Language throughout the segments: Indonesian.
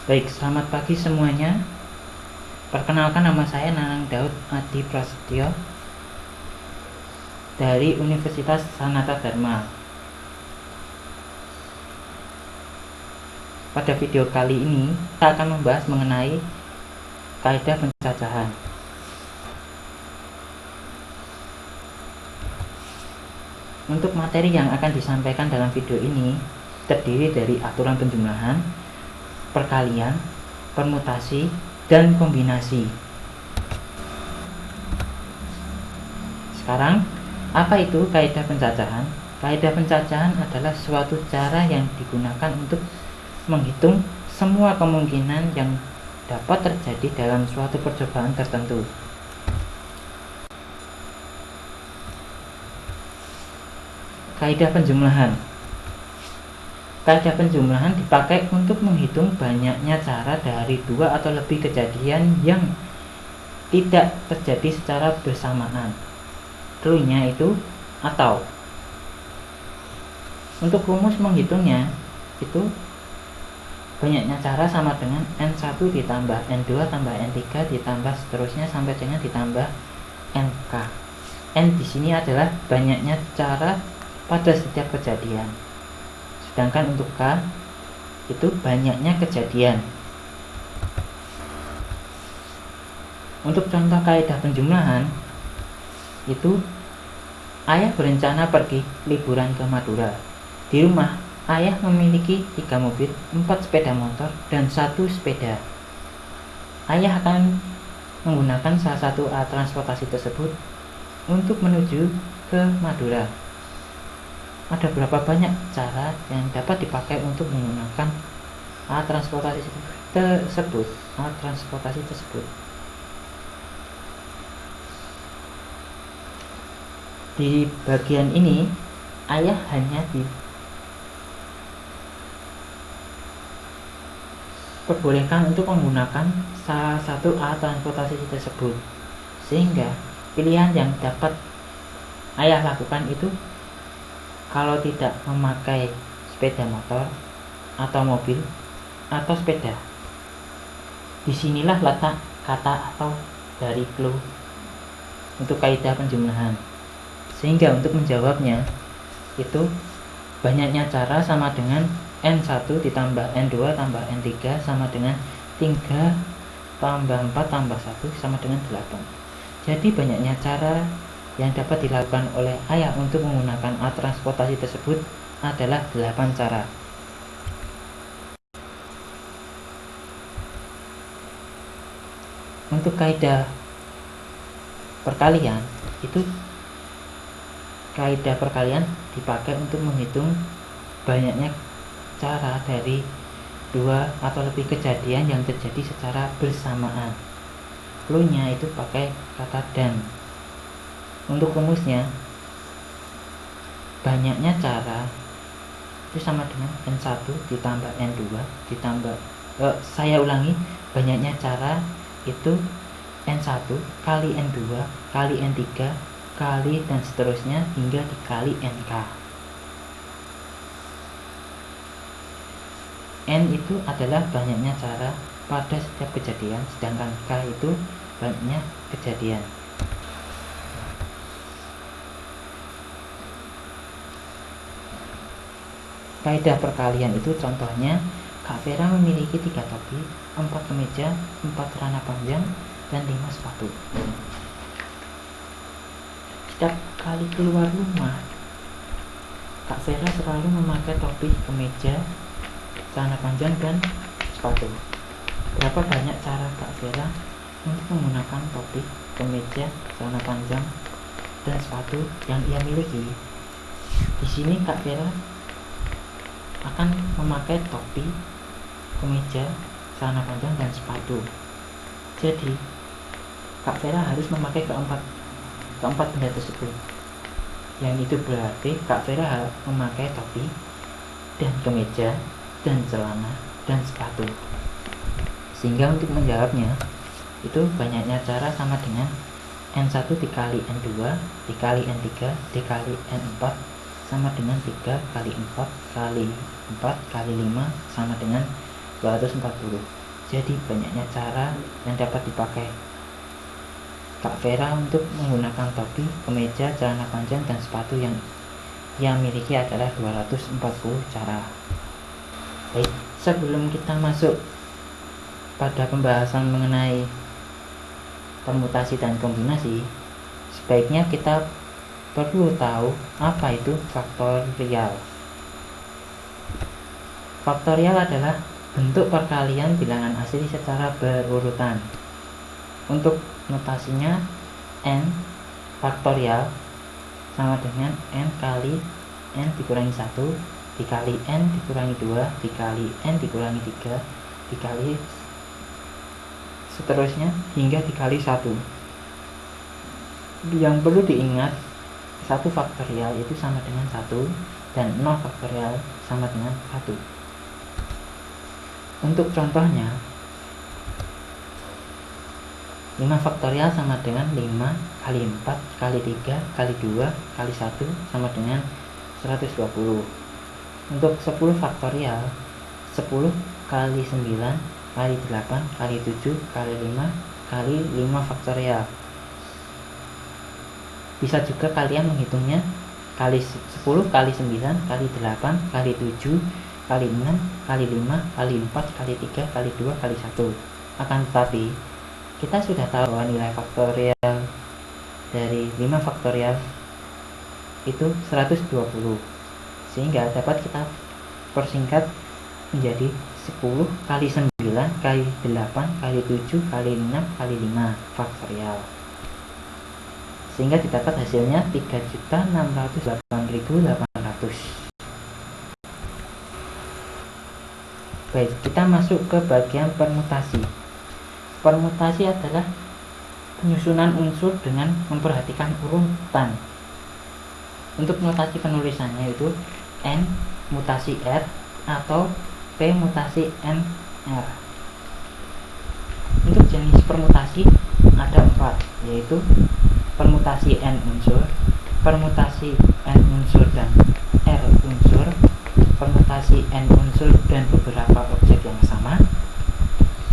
Baik, selamat pagi semuanya. Perkenalkan, nama saya Nanang Daud Adi Prasetyo dari Universitas Sanata Dharma. Pada video kali ini, kita akan membahas mengenai kaidah pencacahan. Untuk materi yang akan disampaikan dalam video ini terdiri dari aturan penjumlahan, perkalian, permutasi, dan kombinasi. Sekarang, apa itu kaidah pencacahan? Kaidah pencacahan adalah suatu cara yang digunakan untuk menghitung semua kemungkinan yang dapat terjadi dalam suatu percobaan tertentu. Kaidah penjumlahan. Kaidah penjumlahan dipakai untuk menghitung banyaknya cara dari dua atau lebih kejadian yang tidak terjadi secara bersamaan. Cluenya itu atau. Untuk rumus menghitungnya itu banyaknya cara sama dengan N1 ditambah N2 tambah N3 ditambah seterusnya sampai dengan ditambah NK. N di sini adalah banyaknya cara pada setiap kejadian. Sedangkan untuk K itu banyaknya kejadian. Untuk contoh kaidah penjumlahan itu, ayah berencana pergi liburan ke Madura. Di rumah, ayah memiliki 3 mobil, 4 sepeda motor, dan 1 sepeda. Ayah akan menggunakan salah satu alat transportasi tersebut untuk menuju ke Madura. Ada berapa banyak cara yang dapat dipakai untuk menggunakan alat transportasi tersebut. Di bagian ini, ayah hanya diperbolehkan untuk menggunakan salah satu alat transportasi tersebut, sehingga pilihan yang dapat ayah lakukan itu kalau tidak memakai sepeda motor atau mobil atau sepeda. Disinilah letak kata atau dari clue untuk kaidah penjumlahan. Sehingga untuk menjawabnya itu banyaknya cara sama dengan N1 ditambah N2 tambah N3 sama dengan 3 tambah 4 tambah 1 sama dengan 8. Jadi banyaknya cara yang dapat dilakukan oleh ayah untuk menggunakan alat transportasi tersebut adalah 8 cara. Untuk kaidah perkalian itu, kaidah perkalian dipakai untuk menghitung banyaknya cara dari 2 atau lebih kejadian yang terjadi secara bersamaan. Cluenya itu pakai kata dan. Untuk rumusnya, banyaknya cara itu sama dengan N1 ditambah N2 ditambah banyaknya cara itu N1 kali N2 kali N3 kali dan seterusnya hingga dikali NK. N itu adalah banyaknya cara pada setiap kejadian, sedangkan K itu banyaknya kejadian. Kaidah perkalian itu contohnya, Kak Vera memiliki 3 topi, 4 kemeja, 4 celana panjang, dan 5 sepatu. Setiap kali keluar rumah, Kak Vera selalu memakai topi, kemeja, celana panjang, dan sepatu. Berapa banyak cara Kak Vera untuk menggunakan topi, kemeja, celana panjang, dan sepatu yang ia miliki? Di sini Kak Vera akan memakai topi, kemeja, celana panjang, dan sepatu. Jadi Kak Vera harus memakai keempat benda tersebut. Yang itu berarti Kak Vera memakai topi dan kemeja dan celana dan sepatu. Sehingga untuk menjawabnya itu banyaknya cara sama dengan N1 dikali N2 dikali N3 dikali N4 sama dengan 3 kali 4 kali 4 kali 5 sama dengan 240. Jadi banyaknya cara yang dapat dipakai Kak Vera untuk menggunakan topi, kemeja, celana panjang, dan sepatu yang ia miliki adalah 240 cara. Baik, sebelum kita masuk pada pembahasan mengenai permutasi dan kombinasi, sebaiknya kita perlu tahu apa itu faktorial. Faktorial adalah bentuk perkalian bilangan asli secara berurutan. Untuk notasinya, n faktorial sama dengan n kali n dikurangi 1 dikali n dikurangi 2 dikali n dikurangi 3 dikali seterusnya hingga dikali 1. Yang perlu diingat, 1 faktorial itu sama dengan 1 dan 0 faktorial sama dengan 1. Untuk contohnya, 5 faktorial sama dengan 5 kali 4 kali 3 kali 2 kali 1 sama dengan 120. Untuk 10 faktorial, 10 kali 9 kali 8 kali 7 kali 5 kali 5 faktorial. Bisa juga kalian menghitungnya kali 10 kali 9 kali 8 kali 7 kali 6 kali 5 kali 4 kali 3 kali 2 kali 1. Akan tetapi kita sudah tahu bahwa nilai faktorial dari 5 faktorial itu 120, sehingga dapat kita persingkat menjadi 10 kali 9 kali 8 kali 7 kali 6 kali 5 faktorial, sehingga didapat hasilnya 3.608.800. Baik, kita masuk ke bagian permutasi. Permutasi adalah penyusunan unsur dengan memperhatikan urutan. Untuk notasi penulisannya itu N mutasi R atau P mutasi NR. Untuk jenis permutasi ada 4, yaitu permutasi N unsur, permutasi N unsur dan R unsur, permutasi N unsur dan beberapa objek yang sama.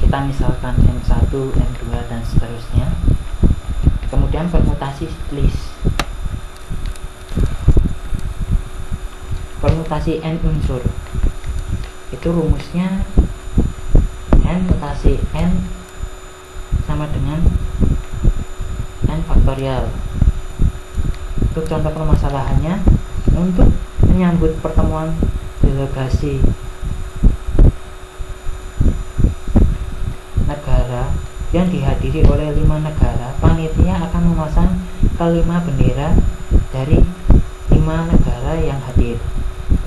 Kita misalkan M1, M2 dan seterusnya. Kemudian permutasi list. Permutasi N unsur itu rumusnya N mutasi N sama dengan N faktorial. Untuk contoh permasalahannya, untuk menyambut pertemuan delegasi negara yang dihadiri oleh 5 negara, panitia akan memasang ke-5 bendera dari 5 negara yang hadir.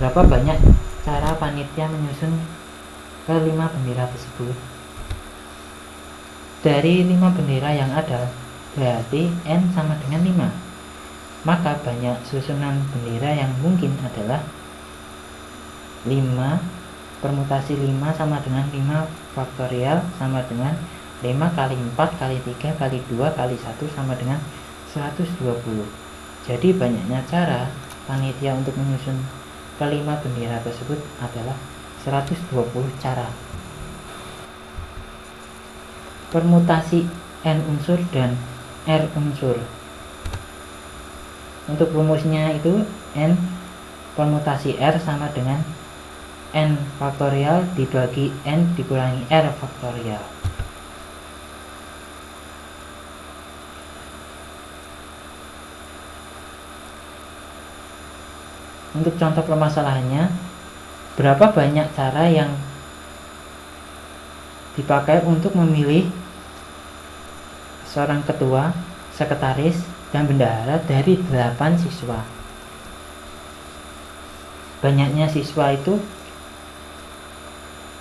Berapa banyak cara panitia menyusun ke-5 bendera tersebut? Dari 5 bendera yang ada, berarti N sama dengan 5. Maka banyak susunan bendera yang mungkin adalah 5 permutasi 5 sama dengan 5 faktorial sama dengan 5 kali 4 kali 3 kali 2 kali 1 sama dengan 120. Jadi banyaknya cara panitia untuk menyusun ke-5 bendera tersebut adalah 120 cara. Permutasi N unsur dan R unsur. Untuk rumusnya itu N permutasi R sama dengan N faktorial dibagi N dikurangi R faktorial. Untuk contoh permasalahannya, berapa banyak cara yang dipakai untuk memilih seorang ketua, sekretaris, dan bendahara dari 8 siswa? Banyaknya siswa itu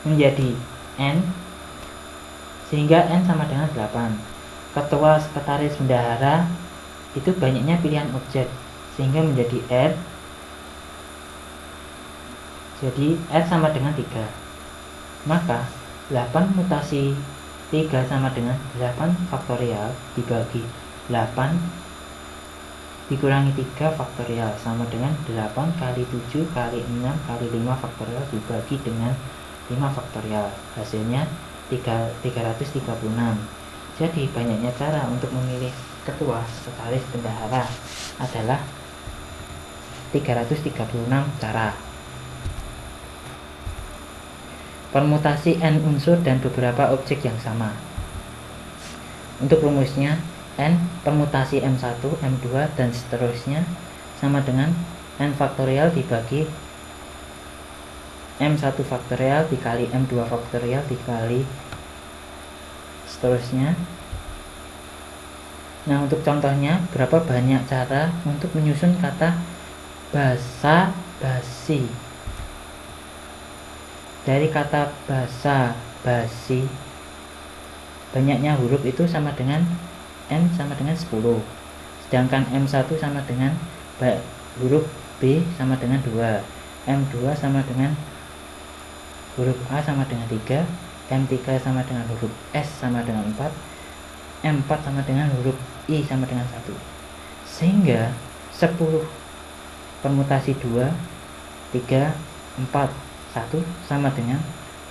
menjadi N, sehingga N sama dengan 8. Ketua, sekretaris, bendahara itu banyaknya pilihan objek, sehingga menjadi R. Jadi R sama dengan 3. Maka 8 mutasi 3 sama dengan 8 faktorial dibagi 8 dikurangi 3 faktorial sama dengan 8 kali 7 kali 6 kali 5 faktorial dibagi dengan 5 faktorial, hasilnya 336. Jadi banyaknya cara untuk memilih ketua sekretaris bendahara adalah 336 cara. Permutasi n unsur dan beberapa objek yang sama. Untuk rumusnya, n permutasi m1, m2 dan seterusnya sama dengan n faktorial dibagi m1 faktorial dikali m2 faktorial dikali seterusnya. Nah, untuk contohnya, berapa banyak cara untuk menyusun kata basa-basi. Dari kata basa-basi, banyaknya huruf itu sama dengan M sama dengan 10. Sedangkan M1 sama dengan huruf B sama dengan 2. M2 sama dengan huruf A sama dengan 3. M3 sama dengan huruf S sama dengan 4. M4 sama dengan huruf I sama dengan 1. Sehingga 10 permutasi 2, 3, 4, 1 sama dengan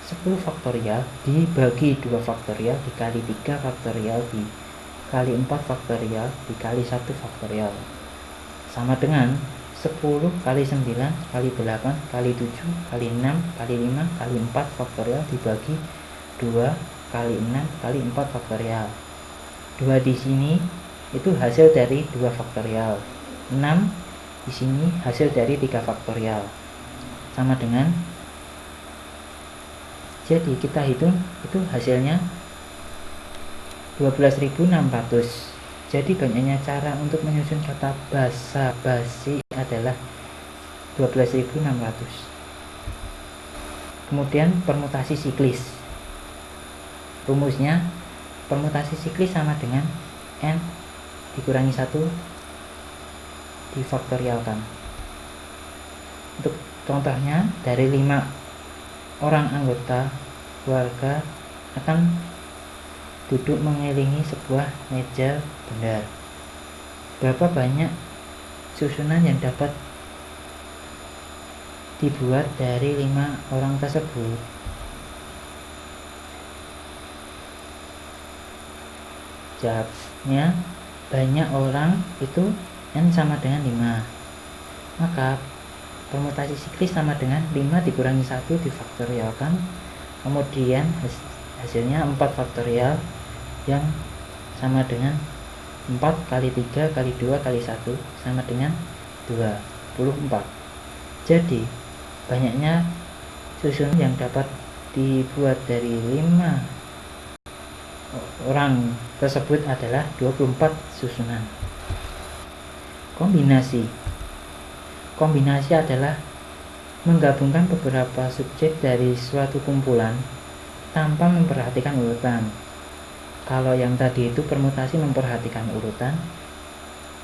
10 faktorial dibagi 2 faktorial dikali 3 faktorial dikali 4 faktorial dikali 1 faktorial sama dengan 10 kali 9 kali 8 kali 7 kali 6 kali 5 kali 4 faktorial dibagi 2 kali 6 kali 4 faktorial. 2 di sini itu hasil dari 2 faktorial. 6 di sini hasil dari 3 faktorial. Sama dengan, jadi kita hitung itu hasilnya 12.600. Jadi banyaknya cara untuk menyusun kata basa-basi adalah 12.600. Kemudian permutasi siklis. Rumusnya, permutasi siklis sama dengan n dikurangi 1 difaktorialkan. Untuk contohnya, dari 5 orang anggota keluarga akan duduk mengelilingi sebuah meja bundar. Berapa banyak susunan yang dapat dibuat dari 5 orang tersebut? Jawabnya, banyak orang itu n sama dengan 5. Maka permutasi siklis sama dengan 5 dikurangi 1 difaktorialkan, kemudian hasilnya 4 faktorial yang sama dengan 4 kali 3 kali 2 kali 1 sama dengan 24. Jadi banyaknya susunan yang dapat dibuat dari 5 orang tersebut adalah 24 susunan. Kombinasi adalah menggabungkan beberapa subjek dari suatu kumpulan tanpa memperhatikan urutan. Kalau yang tadi itu permutasi memperhatikan urutan,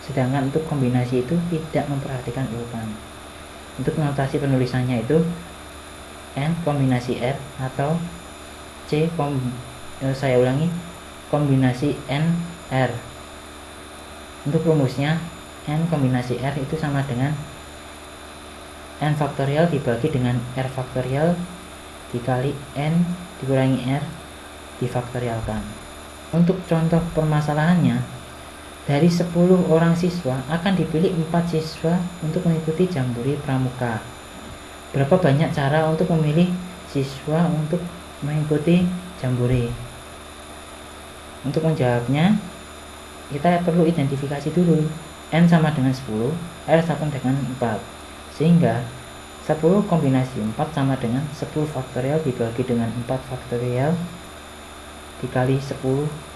sedangkan untuk kombinasi itu tidak memperhatikan urutan. Untuk notasi penulisannya itu N kombinasi R atau saya ulangi, kombinasi N R. Untuk rumusnya, N kombinasi R itu sama dengan N faktorial dibagi dengan R faktorial dikali N dikurangi R difaktorialkan. Untuk contoh permasalahannya, dari 10 orang siswa akan dipilih 4 siswa untuk mengikuti jambore pramuka. Berapa banyak cara untuk memilih siswa untuk mengikuti jambore? Untuk menjawabnya, kita perlu identifikasi dulu. N sama dengan 10, R sama dengan 4. Sehingga 10 kombinasi 4 sama dengan 10 faktorial dibagi dengan 4 faktorial dikali 10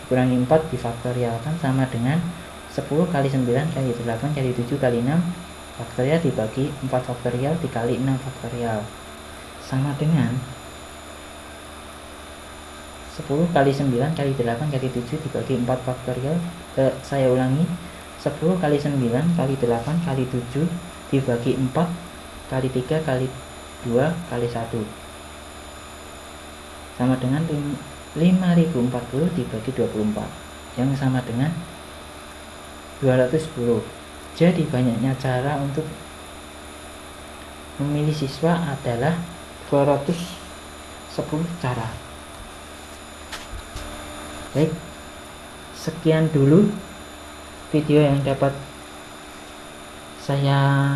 dikurangi 4 difaktorialkan sama dengan 10 kali 9 kali 8 kali 7 kali 6 faktorial dibagi 4 faktorial dikali 6 faktorial sama dengan 10 kali 9 kali 8 kali 7 dibagi 4 faktorial. Saya ulangi, 10 kali 9 kali 8 kali 7 dibagi 4 kali 3 kali 2 kali 1 sama dengan 5040 dibagi 24 yang sama dengan 210. Jadi banyaknya cara untuk memilih siswa adalah 210 10 cara. Baik, sekian dulu video yang dapat saya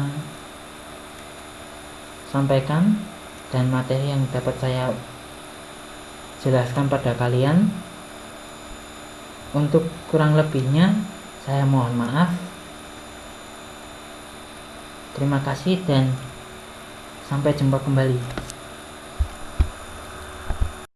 sampaikan dan materi yang dapat saya jelaskan pada kalian. Untuk kurang lebihnya saya mohon maaf. Terima kasih dan sampai jumpa kembali.